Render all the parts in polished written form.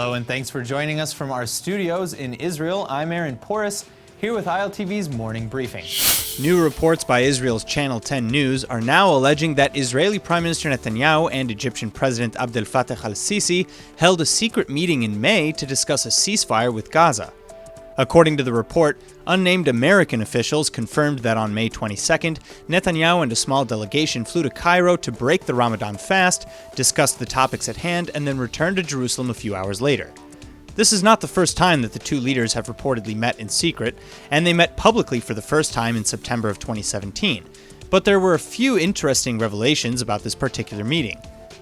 Hello and thanks for joining us from our studios in Israel. I'm Aaron Porras, here with ILTV's Morning Briefing. New reports by Israel's Channel 10 News are now alleging that Israeli Prime Minister Netanyahu and Egyptian President Abdel Fattah al-Sisi held a secret meeting in May to discuss a ceasefire with Gaza. According to the report, unnamed American officials confirmed that on May 22nd, Netanyahu and a small delegation flew to Cairo to break the Ramadan fast, discuss the topics at hand, and then return to Jerusalem a few hours later. This is not the first time that the two leaders have reportedly met in secret, and they met publicly for the first time in September of 2017. But there were a few interesting revelations about this particular meeting.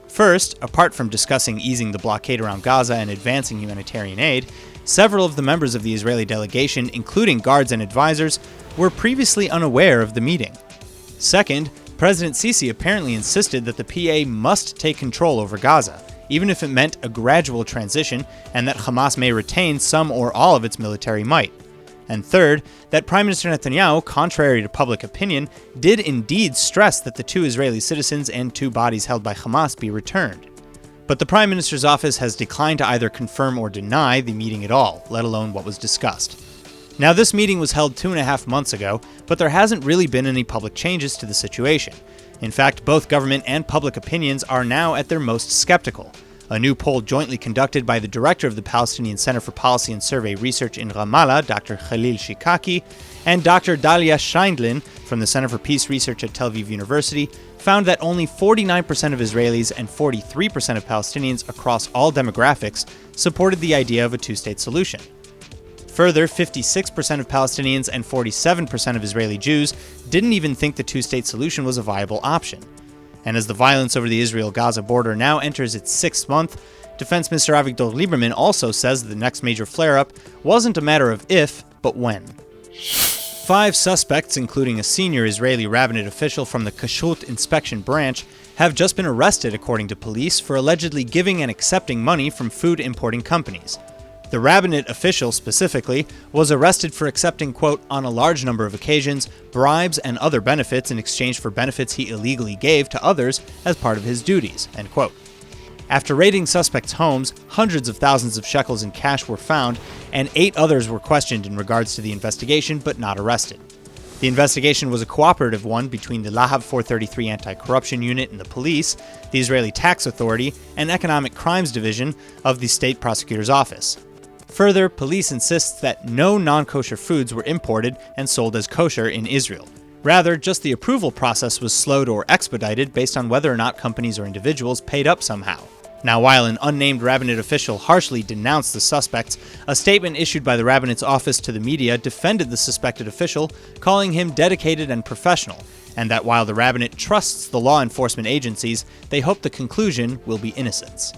First, apart from discussing easing the blockade around Gaza and advancing humanitarian aid, several of the members of the Israeli delegation, including guards and advisors, were previously unaware of the meeting. Second, President Sisi apparently insisted that the PA must take control over Gaza, even if it meant a gradual transition and that Hamas may retain some or all of its military might. And third, that Prime Minister Netanyahu, contrary to public opinion, did indeed stress that the two Israeli citizens and two bodies held by Hamas be returned. But the Prime Minister's office has declined to either confirm or deny the meeting at all, let alone what was discussed. Now, this meeting was held 2.5 months ago, but there hasn't really been any public changes to the situation. In fact, both government and public opinions are now at their most skeptical. A new poll jointly conducted by the director of the Palestinian Center for Policy and Survey Research in Ramallah, Dr. Khalil Shikaki, and Dr. Dalia Scheindlin from the Center for Peace Research at Tel Aviv University found that only 49% of Israelis and 43% of Palestinians across all demographics supported the idea of a two-state solution. Further, 56% of Palestinians and 47% of Israeli Jews didn't even think the two-state solution was a viable option. And as the violence over the Israel-Gaza border now enters its 6th month, Defense Minister Avigdor Lieberman also says the next major flare-up wasn't a matter of if, but when. 5 suspects, including a senior Israeli Rabbinate official from the Kashrut inspection branch, have just been arrested, according to police, for allegedly giving and accepting money from food importing companies. The Rabbinate official, specifically, was arrested for accepting, quote, on a large number of occasions, bribes and other benefits in exchange for benefits he illegally gave to others as part of his duties, end quote. After raiding suspects' homes, hundreds of thousands of shekels in cash were found, and 8 others were questioned in regards to the investigation but not arrested. The investigation was a cooperative one between the Lahav 433 Anti-Corruption Unit and the police, the Israeli Tax Authority, and Economic Crimes Division of the State Prosecutor's Office. Further, police insists that no non-kosher foods were imported and sold as kosher in Israel. Rather, just the approval process was slowed or expedited based on whether or not companies or individuals paid up somehow. Now, while an unnamed Rabbinate official harshly denounced the suspects, a statement issued by the Rabbinate's office to the media defended the suspected official, calling him dedicated and professional, and that while the Rabbinate trusts the law enforcement agencies, they hope the conclusion will be innocence.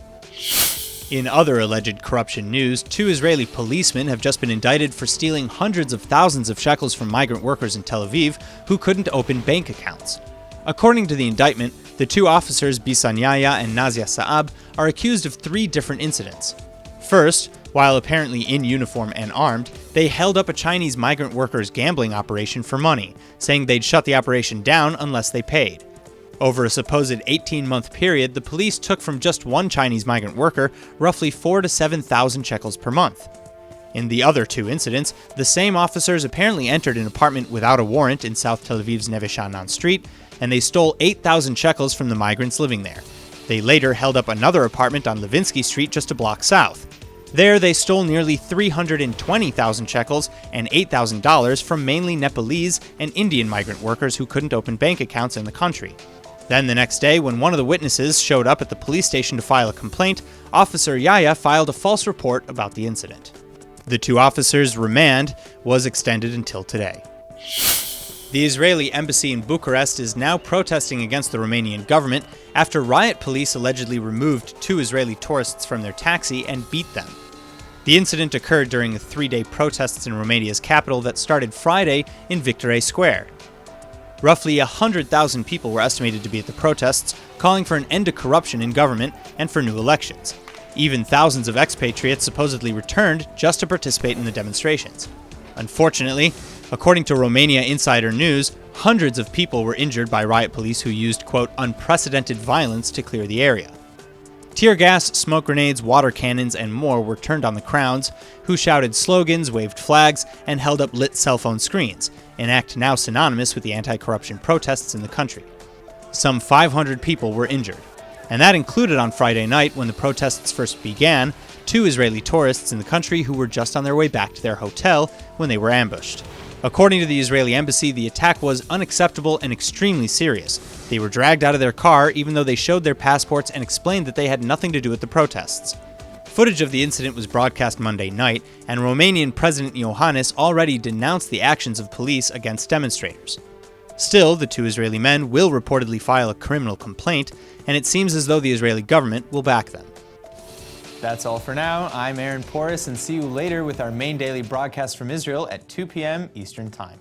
In other alleged corruption news, 2 Israeli policemen have just been indicted for stealing hundreds of thousands of shekels from migrant workers in Tel Aviv who couldn't open bank accounts. According to the indictment, the 2 officers, Bisan Yahya and Nazia Saab, are accused of 3 different incidents. First, while apparently in uniform and armed, they held up a Chinese migrant workers' gambling operation for money, saying they'd shut the operation down unless they paid. Over a supposed 18-month period, the police took from just one Chinese migrant worker roughly 4,000 to 7,000 shekels per month. In the other 2 incidents, the same officers apparently entered an apartment without a warrant in South Tel Aviv's Neve Sha'anan street, and they stole 8,000 shekels from the migrants living there. They later held up another apartment on Levinsky Street just a block south. There, they stole nearly 320,000 shekels and $8,000 from mainly Nepalese and Indian migrant workers who couldn't open bank accounts in the country. Then the next day, when one of the witnesses showed up at the police station to file a complaint, Officer Yahya filed a false report about the incident. The 2 officers' remand was extended until today. The Israeli embassy in Bucharest is now protesting against the Romanian government after riot police allegedly removed 2 Israeli tourists from their taxi and beat them. The incident occurred during the 3-day protests in Romania's capital that started Friday in Victory Square. Roughly 100,000 people were estimated to be at the protests, calling for an end to corruption in government and for new elections. Even thousands of expatriates supposedly returned just to participate in the demonstrations. Unfortunately, according to Romania Insider News, hundreds of people were injured by riot police who used, quote, unprecedented violence to clear the area. Tear gas, smoke grenades, water cannons, and more were turned on the crowds, who shouted slogans, waved flags, and held up lit cell phone screens, an act now synonymous with the anti-corruption protests in the country. Some 500 people were injured, and that included on Friday night, when the protests first began, 2 Israeli tourists in the country who were just on their way back to their hotel when they were ambushed. According to the Israeli embassy, the attack was unacceptable and extremely serious. They were dragged out of their car even though they showed their passports and explained that they had nothing to do with the protests. Footage of the incident was broadcast Monday night, and Romanian President Iohannis already denounced the actions of police against demonstrators. Still, the 2 Israeli men will reportedly file a criminal complaint, and it seems as though the Israeli government will back them. That's all for now. I'm Aaron Porras, and see you later with our main daily broadcast from Israel at 2 p.m. Eastern Time.